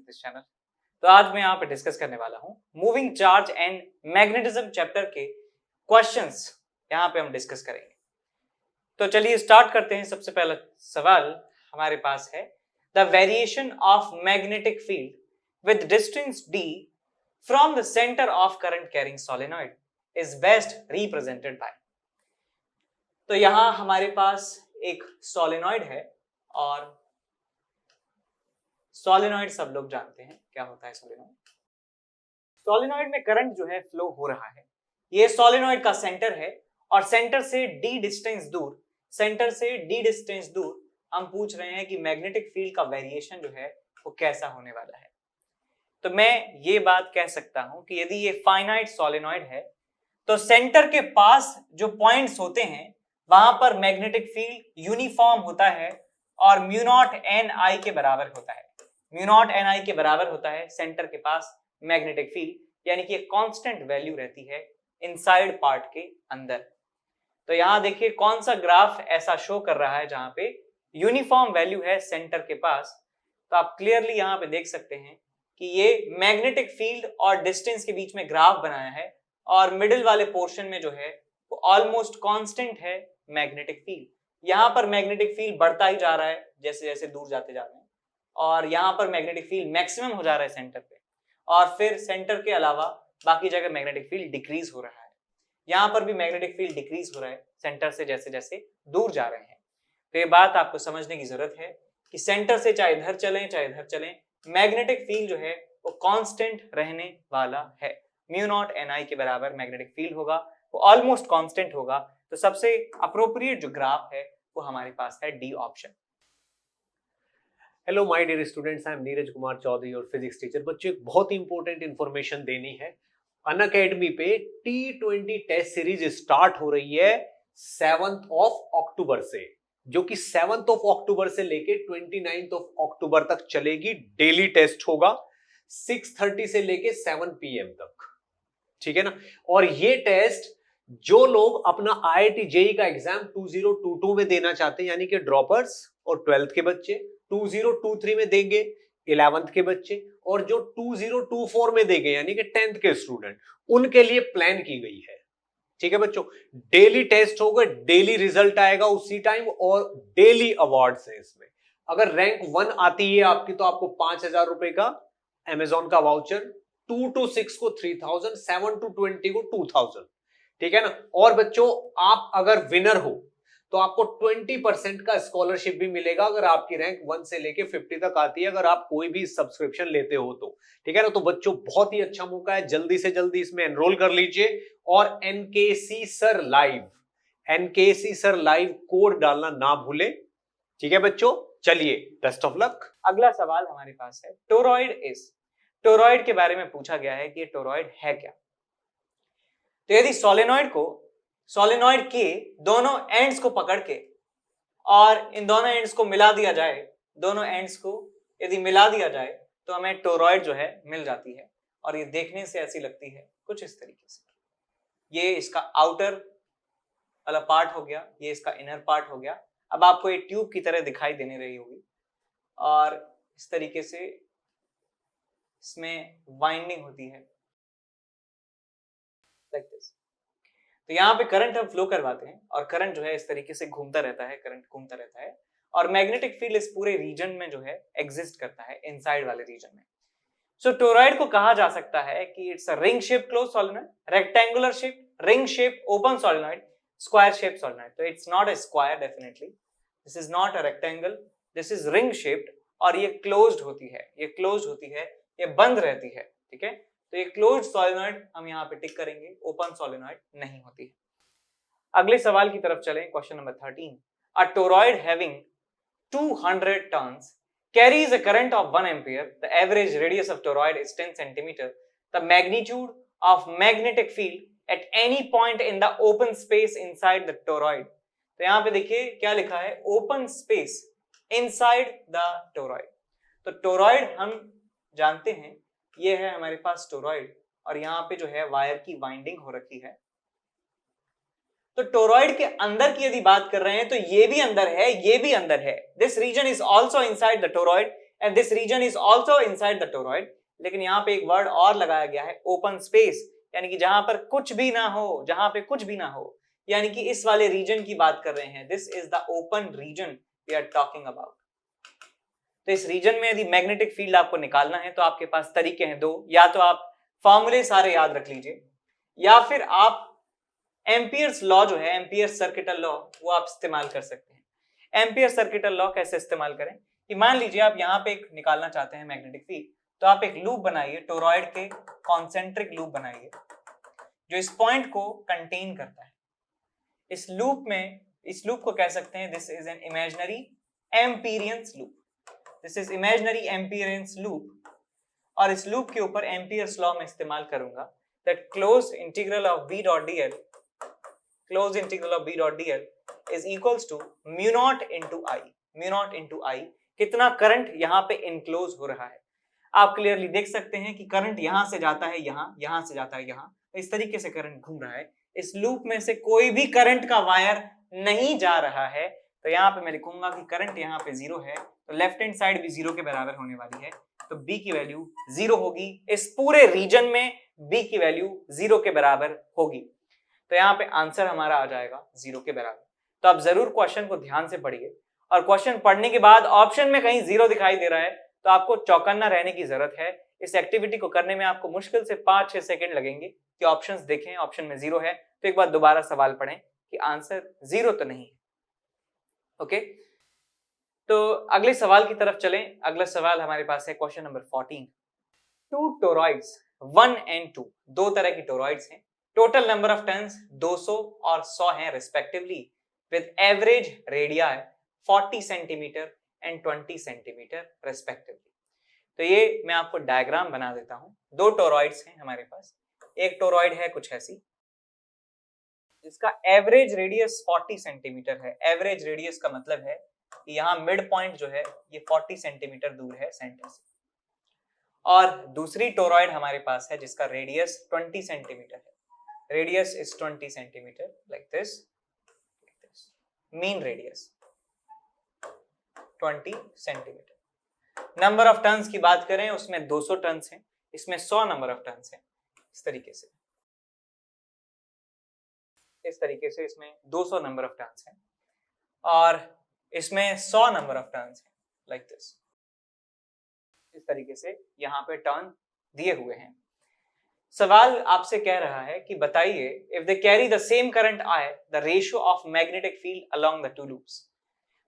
This channel. तो आज मैं यहाँ पे डिस्कस करने वाला हूँ moving charge and magnetism chapter के क्वेश्चंस यहाँ पे हम डिस्कस करेंगे। तो चलिए स्टार्ट करते हैं। सबसे पहला सवाल हमारे पास है, the variation of magnetic field with distance d from the centre of current carrying solenoid is best represented by. तो यहां हमारे पास एक सोलेनॉइड है और सोलेनॉइड सब लोग जानते हैं क्या होता है। सोलेनॉइड में करंट जो है फ्लो हो रहा है। ये सोलेनॉइड का सेंटर है और सेंटर से d डिस्टेंस दूर हम पूछ रहे हैं कि मैग्नेटिक फील्ड का वेरिएशन जो है वो कैसा होने वाला है। तो मैं ये बात कह सकता हूं कि यदि ये फाइनाइट सोलेनॉइड है तो सेंटर के पास जो पॉइंट्स होते हैं वहां पर मैग्नेटिक फील्ड यूनिफॉर्म होता है और म्यू नॉट एन आई के बराबर होता है। म्यू नॉट एन आई के बराबर होता है सेंटर के पास मैग्नेटिक फील्ड, यानी कि एक कांस्टेंट वैल्यू रहती है इनसाइड पार्ट के अंदर। तो यहां देखिए कौन सा ग्राफ ऐसा शो कर रहा है जहां पे यूनिफॉर्म वैल्यू है सेंटर के पास। तो आप क्लियरली यहां पे देख सकते हैं कि ये मैग्नेटिक फील्ड और डिस्टेंस के बीच में ग्राफ बनाया है और मिडिल वाले पोर्शन में जो है वो ऑलमोस्ट कांस्टेंट है मैग्नेटिक फील्ड। यहां पर मैग्नेटिक फील्ड बढ़ता ही जा रहा है जैसे जैसे दूर जाते जा रहे हैं और यहाँ पर मैग्नेटिक फील्ड मैक्सिमम हो जा रहा है सेंटर पे, और फिर सेंटर के अलावा बाकी जगह मैग्नेटिक फील्ड डिक्रीज हो रहा है। यहाँ पर भी मैग्नेटिक फील्ड डिक्रीज हो रहा है सेंटर से जैसे जैसे दूर जा रहे हैं। तो ये बात आपको समझने की जरूरत है कि सेंटर से चाहे इधर चलें चाहे इधर चलें, मैग्नेटिक फील्ड जो है वो कांस्टेंट रहने वाला है। म्यू नॉट एन आई के बराबर मैग्नेटिक फील्ड होगा, वो ऑलमोस्ट कांस्टेंट होगा। तो सबसे अप्रोप्रिएट जो ग्राफ है वो हमारे पास है D option. Hello my dear students, I am Neeraj Kumar Chaudhary और फिजिक्स टीचर। बच्चों एक बहुत इंपॉर्टेंट इंफॉर्मेशन देनी है। अनअकैडमी पे T20 टेस्ट सीरीज स्टार्ट हो रही है 7th ऑफ अक्टूबर से, जो कि 7th ऑफ अक्टूबर से लेके 29th ऑफ अक्टूबर तक चलेगी। डेली टेस्ट होगा 6:30 से लेके 7 PM तक, ठीक है ना। और ये टेस्ट जो लोग अपना IIT JEE का एग्जाम 2022 में देना चाहते हैं, यानी कि ड्रॉपर्स और 12th के बच्चे 2023 में देंगे, 11th के बच्चे, और जो 2024 में देंगे यानी कि 10th के स्टूडेंट, उनके लिए प्लान की गई है। ठीक है बच्चों, डेली टेस्ट होगा, डेली रिजल्ट आएगा उसी टाइम और डेली अवार्ड्स है इसमें। अगर रैंक 1 आती है आपकी तो आपको 5,000 रुपए का अमेजोन का वाउचर, 2 to 6 को 3,000, 7 to 20 को 2,000, ठीक है ना। और बच्चों आप अगर विनर हो तो आपको 20% का स्कॉलरशिप भी मिलेगा अगर आपकी रैंक 1 से लेके 50 तक आती है, अगर आप कोई भी सब्सक्रिप्शन लेते हो तो, ठीक है ना। तो बच्चों बहुत ही अच्छा मौका है, जल्दी से जल्दी इसमें एनरोल कर लीजिए। और एनकेसी सर लाइव कोड डालना ना भूलें, ठीक है बच्चों। चलिए बेस्ट ऑफ लक। अगला सवाल हमारे पास है, टोरॉइड के बारे में पूछा गया है कि ये टोरॉइड है क्या। तो यदि सोलेनॉइड के दोनों एंड्स को पकड़ के और इन दोनों एंड्स को मिला दिया जाए, यदि मिला दिया जाए तो हमें टोरॉइड जो है मिल जाती है। और ये देखने से ऐसी लगती है कुछ इस तरीके से। ये इसका आउटर वाला पार्ट हो गया, ये इसका इनर पार्ट हो गया। अब आपको ये ट्यूब की तरह दिखाई देने रही होगी और इस तरीके से इसमें वाइंडिंग होती है लाइक दिस। तो यहाँ पे करंट हम फ्लो करवाते हैं और करंट जो है इस तरीके से घूमता रहता है, और मैग्नेटिक फील्ड इस पूरे रीजन में जो है एग्जिस्ट करता है, इनसाइड वाले रीजन में। सो टोरॉइड को कहा जा सकता है कि it's a ring shape close solenoid, rectangular shape, ring shape open solenoid, square shape solenoid. तो it's not a square definitely, this is not a rectangle, this is ring shaped और ये क्लोज्ड होती है, ये बंद रहती है, ठीक है। तो ये क्लोज्ड सोलेनॉइड हम यहाँ पे टिक करेंगे, ओपन सोलेनॉइड नहीं होती है। अगले सवाल की तरफ चलें, question number 13। A toroid having 200 turns carries a current of 1 ampere. The average radius of toroid is 10 centimeter. The magnitude of magnetic field at any point in the open space inside the toroid. तो यहाँ पे देखिए क्या लिखा है, open space inside the toroid. तो toroid हम जानते हैं, ये है हमारे पास टोरॉइड और यहाँ पे जो है वायर की वाइंडिंग हो रखी है। तो टोरॉइड के अंदर की यदि बात कर रहे हैं तो ये भी अंदर है, ये भी अंदर है। This region is also inside the toroid and this region is also inside the toroid. लेकिन यहाँ पे एक वर्ड और लगाया गया है, ओपन स्पेस, यानी कि जहां पर कुछ भी ना हो, जहां पे कुछ भी ना हो, यानी कि इस वाले रीजन की बात कर रहे हैं। This is the open region we are talking about. तो इस रीजन में यदि मैग्नेटिक फील्ड आपको निकालना है तो आपके पास तरीके हैं दो, या तो आप फॉर्मूले सारे याद रख लीजिए, या फिर आप एम्पियर्स लॉ जो है, एम्पियर सर्किटल लॉ, वो आप इस्तेमाल कर सकते हैं। एम्पियर सर्किटल लॉ कैसे इस्तेमाल करें कि मान लीजिए आप यहाँ पे एक निकालना चाहते हैं मैग्नेटिक फील्ड, तो आप एक लूप बनाइए, टोरॉइड के कॉन्सेंट्रिक लूप बनाइए जो इस पॉइंट को कंटेन करता है। इस लूप को कह सकते हैं this is an imaginary amperian loop, this is imaginary amperian loop. और इस लूप के ऊपर एम्पियर्स लॉ में इस्तेमाल करूंगा that close integral of b dot dl, close integral of b dot dl is equals to mu not into I। कितना current यहाँ पे इनक्लोज हो रहा है आप क्लियरली देख सकते हैं कि करंट यहां से जाता है यहां से जाता है यहां, इस तरीके से करंट घूम रहा है। इस लूप में से कोई भी करंट का वायर नहीं जा रहा है, तो यहाँ पे मैं लिखूंगा कि करंट यहाँ पे 0 है, तो लेफ्ट हैंड साइड भी 0 के बराबर होने वाली है, तो B की वैल्यू 0 होगी। इस पूरे रीजन में B की वैल्यू 0 के बराबर होगी, तो यहाँ पे आंसर हमारा आ जाएगा 0 के बराबर। तो आप जरूर क्वेश्चन को ध्यान से पढ़िए, और क्वेश्चन पढ़ने के बाद ऑप्शन में कहीं 0 दिखाई दे रहा है तो आपको चौकन्ना रहने की जरूरत है। इस एक्टिविटी को करने में आपको मुश्किल से 5-6 सेकंड लगेंगे कि ऑप्शंस देखें, ऑप्शन में 0 है तो एक बार दोबारा सवाल पढ़ें कि आंसर 0 तो नहीं है। ओके, तो अगले सवाल की तरफ चलें। अगला सवाल हमारे पास है question number 14। Two toroids 1 and 2, दो तरह की टोरॉइड्स हैं। टोटल नंबर ऑफ टर्न्स 200 और 100 हैं respectively, with average radii 40 centimetre and 20 centimetre respectively. तो ये मैं आपको डायग्राम बना देता हूं। दो टोरॉइड्स हैं हमारे पास, एक टोरॉइड है कुछ ऐसी जिसका एवरेज रेडियस 40 सेंटीमीटर है। एवरेज रेडियस का मतलब है कि यहाँ मिड पॉइंट जो है ये 40 सेंटीमीटर दूर है सेंटर से। और दूसरी टोरॉइड हमारे पास है जिसका रेडियस 20 सेंटीमीटर है। Radius is 20 centimetre like this, mean radius 20 centimetre. Number of turns की बात करें उसमें 200 टर्न्स हैं, इसमें 100 नंबर ऑफ टर्न्स हैं। इस तरीके से इसमें 200 नंबर ऑफ टर्न्स हैं और इसमें 100 नंबर ऑफ टर्न्स हैं लाइक दिस। इस तरीके से यहाँ पे टर्न दिए हुए हैं। सवाल आपसे कह रहा है कि बताइए if they carry the same current I, the ratio of magnetic field along the two loops.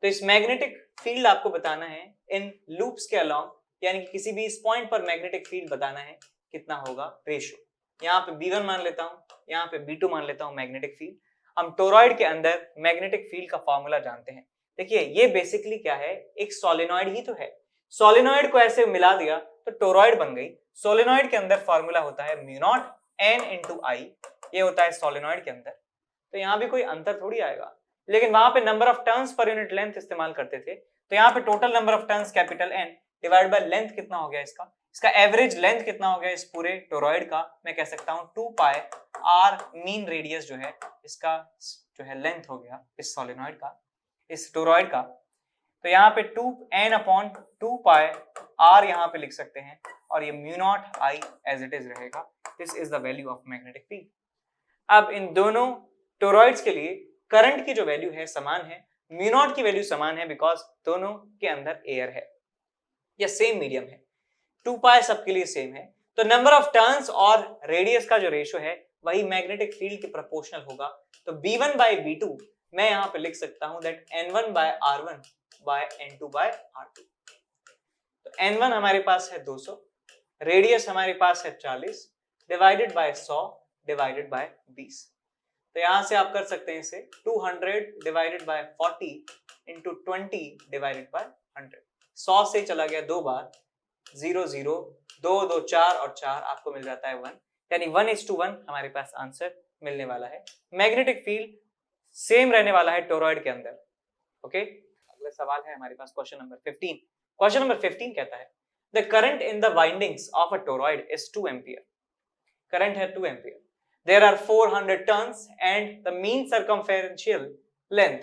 तो इस मैग्नेटिक फील्ड आपको बताना है इन लूप्स के अलोंग, यानी कि किसी भी इस पॉइंट पर मैग्नेटिक फील्ड बताना है कितना होगा रेशियो। यहाँ पे B1 मान लेता हूँ, यहाँ पे B2 मान लेता हूँ मैग्नेटिक फील्ड। हम टोरॉइड के अंदर मैग्नेटिक फील्ड का फॉर्मूला जानते हैं। देखिए ये बेसिकली क्या है, एक सोलेनॉइड ही तो है। सोलेनॉइड को ऐसे मिला दिया तो टोरॉइड बन गई। सोलेनॉइड के अंदर फॉर्मूला होता है mu not n into I, ये होता है सोलेनॉइड के अंदर। तो यहाँ भी कोई अंतर थोड़ी आएगा, लेकिन वहां पे number of turns per unit length इस्तेमाल करते थे, तो यहाँ पे total number of turns capital N divide by length कितना हो गया इसका एवरेज लेंथ कितना हो गया इस पूरे टोरॉइड का, मैं कह सकता हूँ 2 पाई r मीन रेडियस जो है इसका जो है लेंथ हो गया इस सोलेनॉइड का, इस टोरॉइड का। तो यहाँ पे 2n अपॉन 2 पाई r यहाँ पे लिख सकते हैं और ये mu naught I as it is रहेगा। This is the value of magnetic field. अब इन दोनों टोरॉइड्स के लिए करंट की जो वैल्यू है समान है, म्यू नॉट की वैल्यू समान है बिकॉज दोनों के अंदर एयर है या सेम मीडियम है। 2 पाई सबके लिए सेम है, तो नंबर ऑफ टर्न्स और रेडियस का जो रेशियो है वही मैग्नेटिक फील्ड के प्रोपोर्शनल होगा। तो B1 by B2 मैं यहाँ पे लिख सकता हूँ that N1 by R1 by N2 by R2। तो N1 हमारे पास है 200, रेडियस हमारे पास है 40 डिवाइडेड बाय 100 डिवाइडेड बाय 20। तो यहां से आप कर सकते हैं इसे 200 divided by 40 into 20 divided by 100। 100 से चला गया 2 बार, 0 0 2 2 4 और 4 आपको मिल जाता है 1, यानी 1:1 हमारे पास आंसर मिलने वाला है। मैग्नेटिक फील्ड सेम रहने वाला है टोरॉइड के अंदर। ओके, अगला सवाल है हमारे पास क्वेश्चन नंबर 15। क्वेश्चन नंबर 15 कहता है the current in the windings of a toroid is 2 ampere. Current है 2 ampere. There are 400 turns and the mean circumferential length,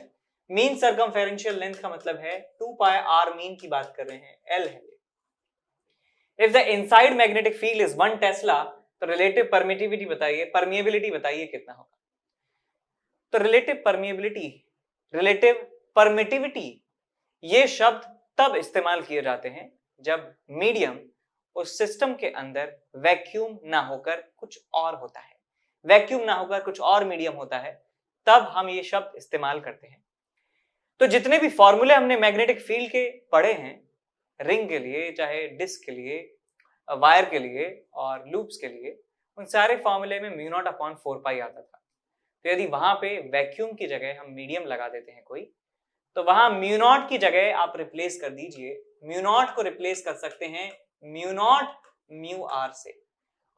mean circumferential length का मतलब है 2 पाई r mean की बात कर रहे हैं, L है, if the inside magnetic field is 1 Tesla तो रिलेटिव परमिटिविटी बताइए, परमिएबिलिटी बताइए कितना होगा। तो रिलेटिव परमिटिविटी ये शब्द तब इस्तेमाल किए जाते हैं जब मीडियम उस सिस्टम के अंदर वैक्यूम ना होकर कुछ और होता है, वैक्यूम ना होकर कुछ और मीडियम होता है, तब हम ये शब्द इस्तेमाल करते हैं। तो जितने भी फॉर्मूले हमने मैग्नेटिक फील्ड के पढ़े हैं, रिंग के लिए, चाहे डिस्क के लिए, वायर के लिए और लूप्स के लिए, उन सारे फॉर्मूले में म्यू नॉट अपॉन 4 पाई आता था। तो यदि वहां पे वैक्यूम की जगह हम मीडियम लगा देते हैं कोई, तो वहां म्यू नॉट की जगह आप रिप्लेस कर दीजिए, म्यू नॉट को रिप्लेस कर सकते हैं म्यू नॉट म्यू आर से।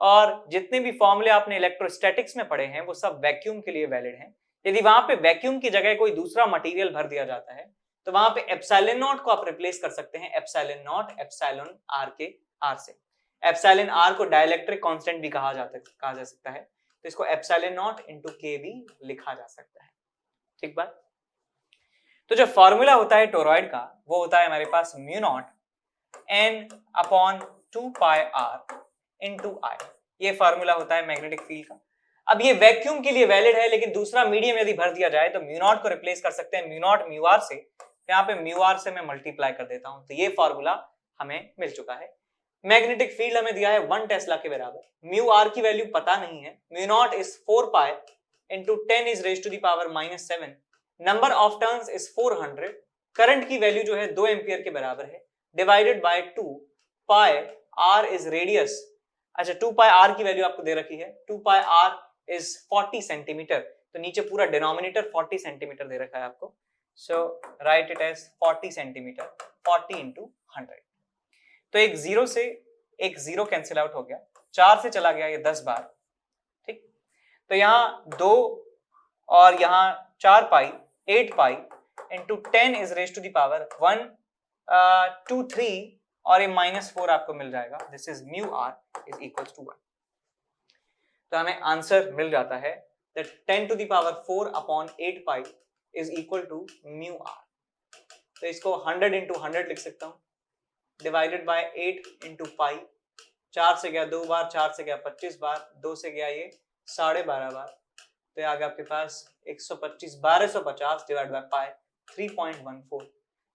और जितने भी फॉर्मूले आपने इलेक्ट्रोस्टैटिक्स में पढ़े हैं वो सब वैक्यूम के लिए वैलिड हैं। यदि वहां पे वैक्यूम की जगह कोई दूसरा मटेरियल भर दिया जाता है तो वहां पे एप्सिलॉन नॉट को आप रिप्लेस कर सकते हैं एप्सिलॉन नॉट एप्सिलॉन आर के आर से। एप्सिलॉन आर को डाइलेक्ट्रिक कांस्टेंट भी कहा जा सकता है, तो इसको एप्सिलॉन नॉट इनटू के भी लिखा जा सकता है। ठीक बात। तो जो फॉर्मूला होता है टोरॉइड का वो होता है हमारे पास mu naught N upon 2 pi r into I. ये फॉर्मूला होता है मैग्नेटिक फील्ड का। अब ये वैक्यूम के लिए वैलिड है, लेकिन दूसरा मीडियम यदि भर दिया जाए तो म्यू नॉट को रिप्लेस कर सकते हैं म्यू नॉट म्यू आर से। यहाँ पे म्यू आर से मैं मल्टीप्लाई कर देता हूं, तो ये फॉर्मूला हमें मिल चुका है। मैग्नेटिक फील्ड हमें दिया है 1 टेस्ला के बराबर, म्यू आर की वैल्यू पता नहीं है, mu not is 4 pi into 10 is raise to the power -7, number of turns is 400, current की वैल्यू जो है 2 एम्पियर के बराबर है, divided by 2 pi r is radius. अच्छा, 2 पाई आर की वैल्यू आपको दे रखी है, 2 पाई आर इज 40 सेंटीमीटर, तो नीचे पूरा डिनोमिनेटर 40 सेंटीमीटर दे रखा है आपको, so write it as 40 centimetre, 40 into 100। तो एक जीरो से एक जीरो कैंसिल आउट हो गया, 4 से चला गया ये 10 बार। ठीक, तो यहाँ 2 और यहाँ 4 pi 8 pi into 10 is raise to the power 1 2 3 और ये -4 आपको मिल जाएगा। This is mu r is equals to 1। तो हमें आंसर मिल जाता है that 10 to the power 4 upon 8 pi is equal to mu r। तो इसको 100 into 100 लिख सकता हूँ, डिवाइडेड बाय 8 into पाई, 4 से गया 2 बार, 4 से गया 25 बार, 2 से गया ये 12.5 बार, तो आ गया आपके पास 125, 1250 डिवाइड बाय पाई 3.14।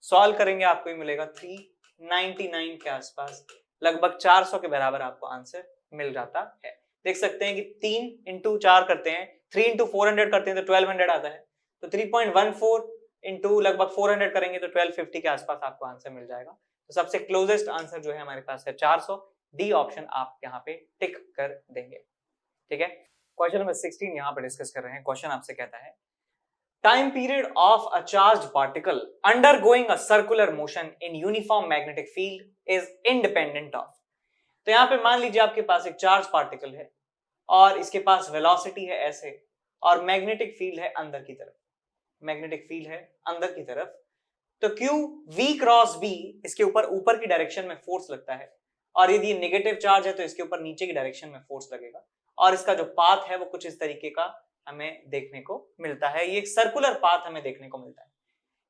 सॉल्व करेंगे आपको ये मिलेगा 399 के आसपास, लगभग 400 के बराबर आपको आंसर मिल जाता है। देख सकते हैं कि 3 इंटू 4 करते हैं, 3 इंटू 400 करते हैं तो 1200 आता है, तो 3.14 इंटू लगभग 400 करेंगे तो 1250 के आसपास आपको आंसर मिल जाएगा। तो सबसे क्लोजेस्ट आंसर जो है हमारे पास है 400, डी ऑप्शन आप यहाँ पे टिक कर देंगे। ठीक है, क्वेश्चन नंबर 16 यहाँ पे डिस्कस कर रहे हैं। क्वेश्चन आपसे कहता है time period of a charged particle undergoing a circular motion in uniform magnetic field is independent of. तो यहाँ पे मान लीजिए आपके पास एक चार्ज पार्टिकल है और इसके पास वेलोसिटी है ऐसे, और मैग्नेटिक फील्ड है अंदर की तरफ, मैग्नेटिक फील्ड है अंदर की तरफ, तो Q V क्रॉस B इसके ऊपर की डायरेक्शन में फोर्स लगता है, और यदि ये नेगेटिव चार्ज है तो इसके ऊपर नीचे की डायरेक्शन में फोर्स लगेगा, और इसका जो पाथ है वो कुछ इस तरीके का हमें देखने को मिलता है। ये एक सर्कुलर पाथ हमें देखने को मिलता है।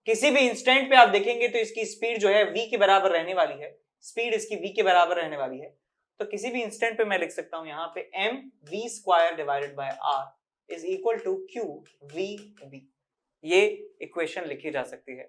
किसी भी इंस्टेंट पे आप देखेंगे तो इसकी स्पीड जो है V के बराबर रहने वाली है, स्पीड इसकी V के बराबर रहने वाली है। तो किसी भी इंस्टेंट पे मैं लिख सकता हूं यहाँ पे mv² divided by r is equal to qvb, ये इक्वेशन लिखी जा सकती है।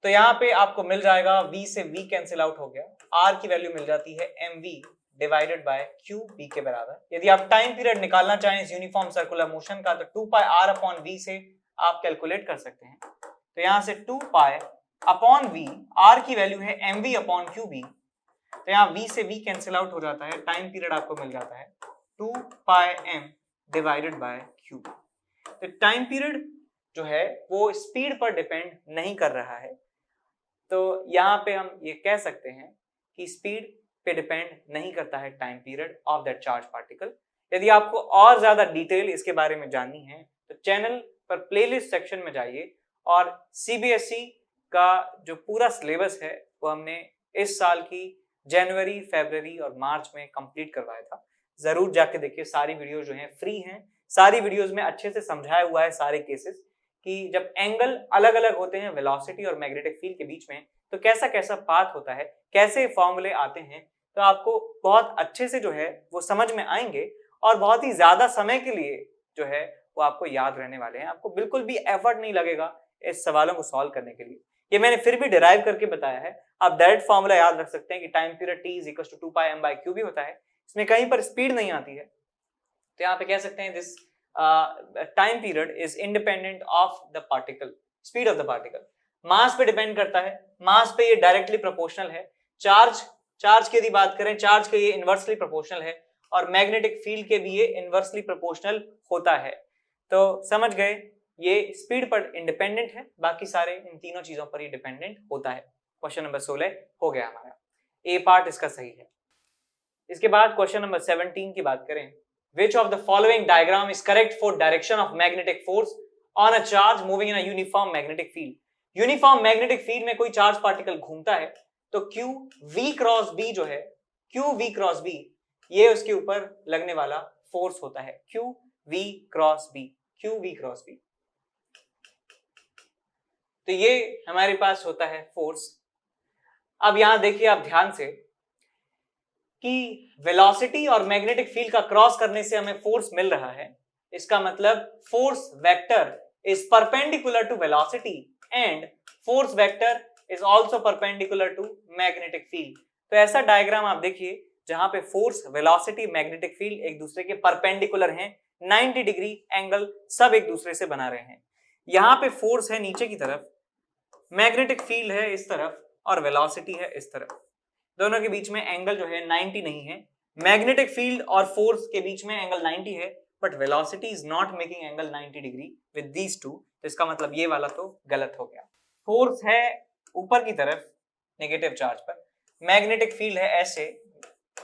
तो यहाँ पे आपको मिल जाएगा v से v कैंसिल आउट हो गया, r की वैल्यू मिल जाती है mv डिवाइडेड बाय qb के बराबर। यदि आप टाइम पीरियड निकालना चाहें इस यूनिफॉर्म सर्कुलर मोशन का तो 2 पाई r अपॉन v से आप कैलकुलेट कर सकते हैं। तो यहाँ से 2 पाई अपॉन v, r की वैल्यू है mv अपॉन qb, तो यहाँ v से v कैंसिल आउट हो जाता है, टाइम पीरियड आपको मिल जाता है 2 पाई m डिवाइडेड बाय q। तो टाइम पीरियड जो है वो स्पीड पर डिपेंड नहीं कर रहा है, तो यहाँ पे हम ये कह सकते हैं कि स्पीड पे डिपेंड नहीं करता है time period of that charge particle. यदि आपको और ज्यादा डिटेल इसके बारे में जाननी है तो चैनल पर प्लेलिस्ट सेक्शन में जाइए, और CBSE का जो पूरा सिलेबस है वो हमने इस साल की जनवरी, फरवरी और मार्च में कंप्लीट करवाया था। जरूर जाके देखिए, सारी वीडियो जो हैं फ्री हैं, सारी वीडियोस में अच्छे से समझाया हुआ है सारे केसेस कि जब एंगल अलग अलग होते हैं वेलोसिटी और मैग्नेटिक फील्ड के बीच में तो कैसा कैसा पाथ होता है, कैसे फॉर्मूले आते हैं, तो आपको बहुत अच्छे से जो है वो समझ में आएंगे और बहुत ही ज्यादा समय के लिए जो है वो आपको याद रहने वाले हैं। आपको बिल्कुल भी एफर्ट नहीं लगेगा इस सवालों को सॉल्व करने के लिए। ये मैंने फिर भी डिराइव करके बताया है। आप डायरेक्ट फॉर्मूला याद रख सकते हैं कि time period t is equal to 2πm/q भी होता है। इसमें कहीं पर स्पीड नहीं आती है, तो यहाँ पे कह सकते हैं this time period is independent of the particle, speed of the particle. Mass पे डिपेंड करता है, मास पे ये डायरेक्टली प्रोपोर्शनल है। चार्ज की यदि बात करें, चार्ज के ये इनवर्सली प्रोपोर्शनल है और मैग्नेटिक फील्ड के भी ये इनवर्सली प्रोपोर्शनल होता है। तो समझ गए, ये स्पीड पर इंडिपेंडेंट है, बाकी सारे इन तीनों चीजों पर ही डिपेंडेंट होता है। क्वेश्चन नंबर 16 हो गया हमारा, ए पार्ट इसका सही है। इसके बाद क्वेश्चन नंबर 17 की बात करें, which of the following diagram is correct for direction of magnetic force on a charge moving in a uniform magnetic field? Uniform magnetic field में कोई चार्ज पार्टिकल घूमता है तो क्यू वी क्रॉस बी जो है, क्यू वी क्रॉस बी, ये उसके ऊपर लगने वाला फोर्स होता है। Q v cross b, q v cross b, तो ये हमारे पास होता है फोर्स। अब यहां देखिए आप ध्यान से कि वेलोसिटी और मैग्नेटिक फील्ड का क्रॉस करने से हमें फोर्स मिल रहा है। इसका मतलब force vector is perpendicular to velocity and force vector is also perpendicular to magnetic field. तो ऐसा डायग्राम आप देखिए जहां पे फोर्स, वेलोसिटी, मैग्नेटिक फील्ड एक दूसरे के परपेंडिकुलर हैं, 90 डिग्री एंगल सब एक दूसरे से बना रहे हैं। यहां पे फोर्स है नीचे की तरफ, मैग्नेटिक फील्ड है इस तरफ और वेलोसिटी है इस तरफ। दोनों के बीच में एंगल जो है 90 नहीं है। मैग्नेटिक फील्ड और फोर्स के बीच में एंगल 90 है, but velocity is not making angle 90 degree with these two. तो इसका मतलब ये वाला तो गलत हो गया। फोर्स है ऊपर की तरफ नेगेटिव चार्ज पर, मैग्नेटिक फील्ड है ऐसे,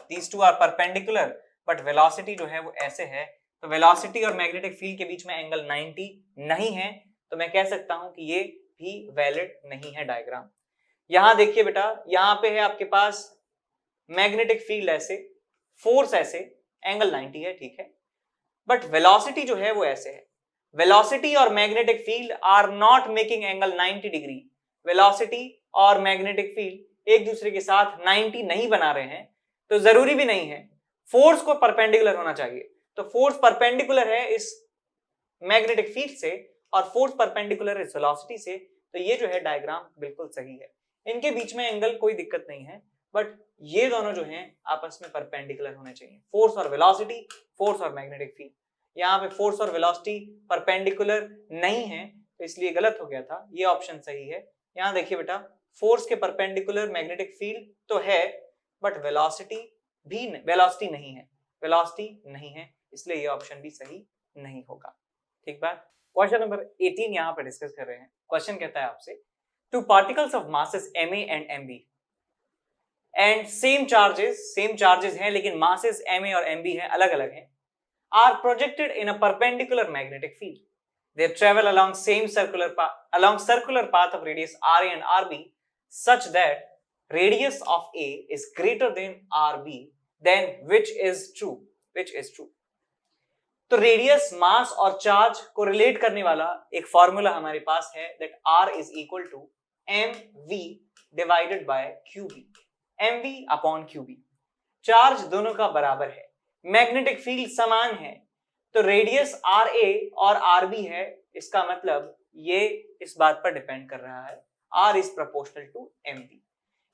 these two are perpendicular, but velocity जो है वो ऐसे है। तो वेलोसिटी और मैग्नेटिक फील्ड के बीच में एंगल 90 नहीं है, तो मैं कह सकता हूं कि ये भी वैलिड नहीं है डायग्राम। यहां देखिए बेटा, यहां पे है आपके पास मैग्नेटिक फील्ड ऐसे, फोर्स ऐसे, एंगल 90 है, ठीक है, बट वेलोसिटी जो है वो ऐसे है। वेलोसिटी और magnetic field are not making angle 90 degree. Velocity और मैग्नेटिक फील्ड एक दूसरे के साथ 90 नहीं बना रहे हैं, तो जरूरी भी नहीं है फोर्स को परपेंडिकुलर होना चाहिए। तो फोर्स परपेंडिकुलर है इस मैग्नेटिक फील्ड से और फोर्स परपेंडिकुलर है इस वेलोसिटी से, तो ये जो है डायग्राम बिल्कुल सही है। इनके बीच में एंगल कोई दिक्कत नहीं है, बट ये दोनों जो हैं आपस में परपेंडिकुलर होने चाहिए, फोर्स और वेलोसिटी, फोर्स और मैग्नेटिक फील्ड। यहाँ पे फोर्स और वेलोसिटी परपेंडिकुलर नहीं है, तो इसलिए गलत हो गया था। ये ऑप्शन सही है। यहाँ देखिए बेटा, फोर्स के परपेंडिकुलर मैग्नेटिक फील्ड तो है, बट वेलोसिटी नहीं है, वेलोसिटी नहीं है, इसलिए ये ऑप्शन भी सही नहीं होगा। ठीक बात। क्वेश्चन नंबर 18 यहाँ पर डिस्कस कर रहे हैं। क्वेश्चन कहता है आपसे, two particles of masses Ma and Mb and same charges हैं लेकिन मासेस Ma और Mb हैं, अलग अलग हैं, are projected in a perpendicular magnetic field. They travel along circular path of radius Ra and Rb such that radius of A is greater than Rb. Then which is true? तो radius, मास और charge को relate करने वाला एक formula हमारे पास है, that R is equal to mv divided by qb, mv upon qb। Charge दोनों का बराबर है, मैग्नेटिक फील्ड समान है, तो रेडियस Ra और Rb है, इसका मतलब ये इस बात पर डिपेंड कर रहा है R is proportional to mv,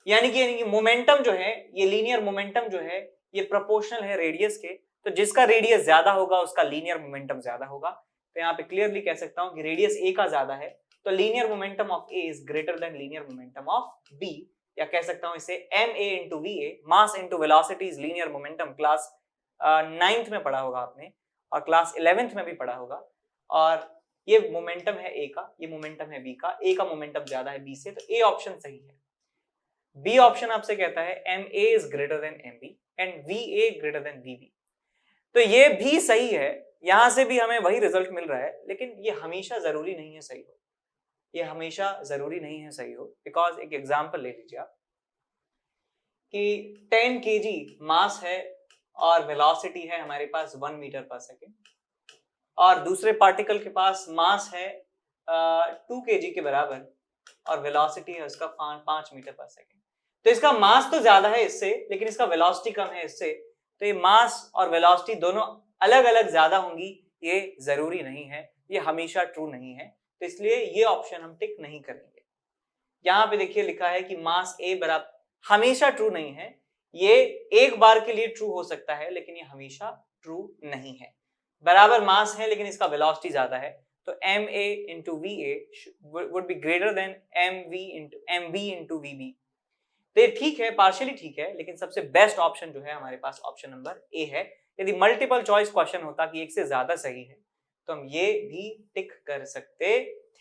यानी कि मोमेंटम जो है, ये लीनियर मोमेंटम जो है, ये प्रोपोर्शनल है रेडियस के, तो जिसका रेडियस ज्यादा होगा उसका लीनियर मोमेंटम ज्यादा होगा। तो यहाँ पे क्लियरली कह सकता हूं कि रेडियस A का ज्यादा है, तो linear momentum of A is greater than linear momentum of B, या कह सकता हूं इसे ma into va, mass into velocity is linear momentum. Class 9th में पढ़ा होगा आपने और क्लास 11th में भी पढ़ा होगा। और ये मोमेंटम है A का, ये मोमेंटम है B का, A का मोमेंटम ज्यादा है B से, तो A ऑप्शन सही है। B ऑप्शन आपसे कहता है ma is greater than mb and va greater than vb, तो ये भी सही है। यहां से भी हमें वही रिजल्ट मिल रहा है, लेकिन ये हमेशा जरूरी नहीं है सही हो, ये हमेशा जरूरी नहीं है सही हो। बिकॉज एक एग्जांपल ले लीजिए आप कि 10 kg मास है और वेलोसिटी है हमारे पास 1 मीटर पर सेकेंड, और दूसरे पार्टिकल के पास मास है 2 kg के बराबर और वेलोसिटी है उसका 5 मीटर पर सेकेंड। तो इसका मास तो ज्यादा है इससे, लेकिन इसका वेलोसिटी कम है इससे, तो ये मास और वेलोसिटी दोनों अलग अलग ज्यादा होंगी, ये जरूरी नहीं है, ये हमेशा ट्रू नहीं है, तो इसलिए ये ऑप्शन हम टिक नहीं करेंगे। यहाँ पे देखिए लिखा है कि मास ए बराबर, हमेशा ट्रू नहीं है, ये एक बार के लिए ट्रू हो सकता है लेकिन ये हमेशा ट्रू नहीं है। बराबर मास है लेकिन इसका वेलोसिटी ज्यादा है, तो ma into va would be greater than mv into vb। तो ये ठीक है, पार्शियली ठीक है, लेकिन सबसे बेस्ट ऑप्शन जो है हमारे पास ऑप्शन नंबर ए है। यदि मल्टीपल चॉइस क्वेश्चन होता कि एक से ज्यादा सही है तो हम ये भी टिक कर सकते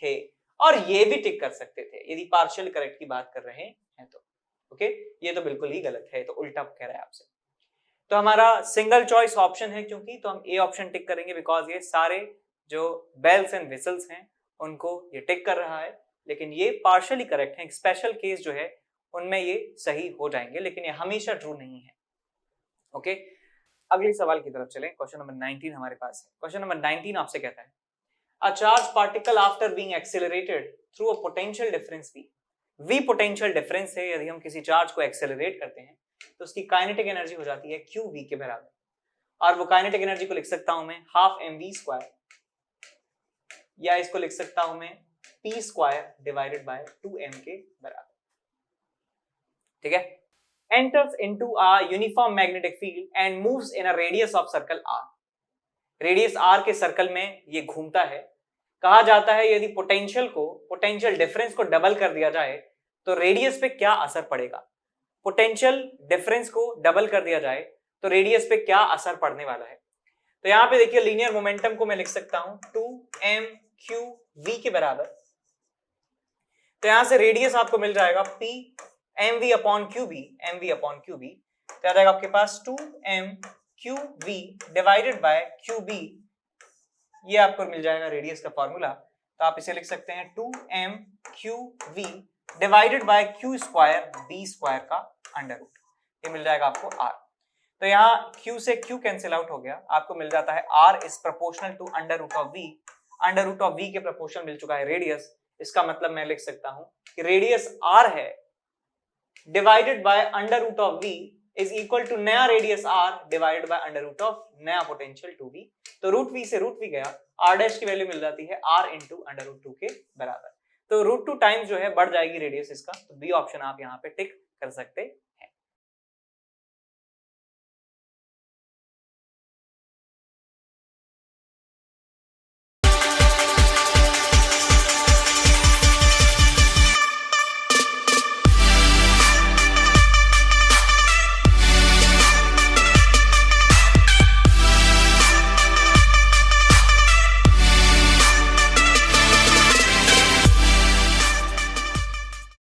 थे और ये भी टिक कर सकते थे यदि पार्शियल करेक्ट की बात कर रहे हैं तो। ओके, ये तो बिल्कुल ही गलत है, तो उल्टा कह रहा है आपसे। तो हमारा सिंगल चॉइस ऑप्शन है क्योंकि, तो हम ए ऑप्शन टिक करेंगे बिकॉज ये सारे जो बेल्स एंड विसल्स हैं उनको ये टिक कर रहा है, लेकिन ये पार्शियली करेक्ट है। एक स्पेशल केस जो है उनमें ये सही हो जाएंगे, लेकिन ये हमेशा ट्रू नहीं है। ओके, अगले सवाल की तरफ चलें। क्वेश्चन नंबर 19 हमारे पास है। क्वेश्चन नंबर 19 आपसे कहता है A charged particle after being accelerated through a potential difference V, V potential difference है, यदि हम किसी चार्ज को एक्सेलरेट करते हैं तो उसकी काइनेटिक एनर्जी हो जाती है QV के बराबर, और वो काइनेटिक एनर्जी को लिख सकता हूं मैं हाफ mv², या इसको लिख सकता हूं मैं p² डिवाइडेड बाय 2m के बराबर। ठीक है, enters into a uniform magnetic field and moves in a radius of circle r। Radius r के सर्कल में ये घूमता है। कहा जाता है यदि पोटेंशियल डिफरेंस को डबल कर दिया जाए तो रेडियस पे क्या असर पड़ेगा। पोटेंशियल डिफरेंस को डबल कर दिया जाए तो रेडियस पे क्या असर पड़ने वाला है। तो यहाँ पे देखिए लीनियर मोमेंटम को मैं लिख सकता हूं 2mqv के बराबर। तो यहां से रेडियस आपको मिल जाएगा p mv/qb, तो आ जाएगा आपके पास 2mqv डिवाइडेड बाय qb, ये आपको मिल जाएगा रेडियस का फॉर्मूला। तो आप इसे लिख सकते हैं 2mqv divided by q² b² का अंडर रूट, ये मिल जाएगा आपको r। तो यहाँ q से q कैंसिल आउट हो गया, आपको मिल जाता है r is proportional to under root of v। Under root of v के प्रोपोर्शनल मिल चुका है रेडियस, इसका मतलब मैं लिख सकता हूं कि रेडियस r है divided by under root of v is equal to नया radius r divided by under root of नया पोटेंशियल 2v। तो रूट v से रूट v गया, r' की वैल्यू मिल जाती है r इंटू अंडर रूट 2 के बराबर। तो रूट 2 टाइम्स जो है बढ़ जाएगी रेडियस इसका, तो बी ऑप्शन आप यहाँ पे टिक कर सकते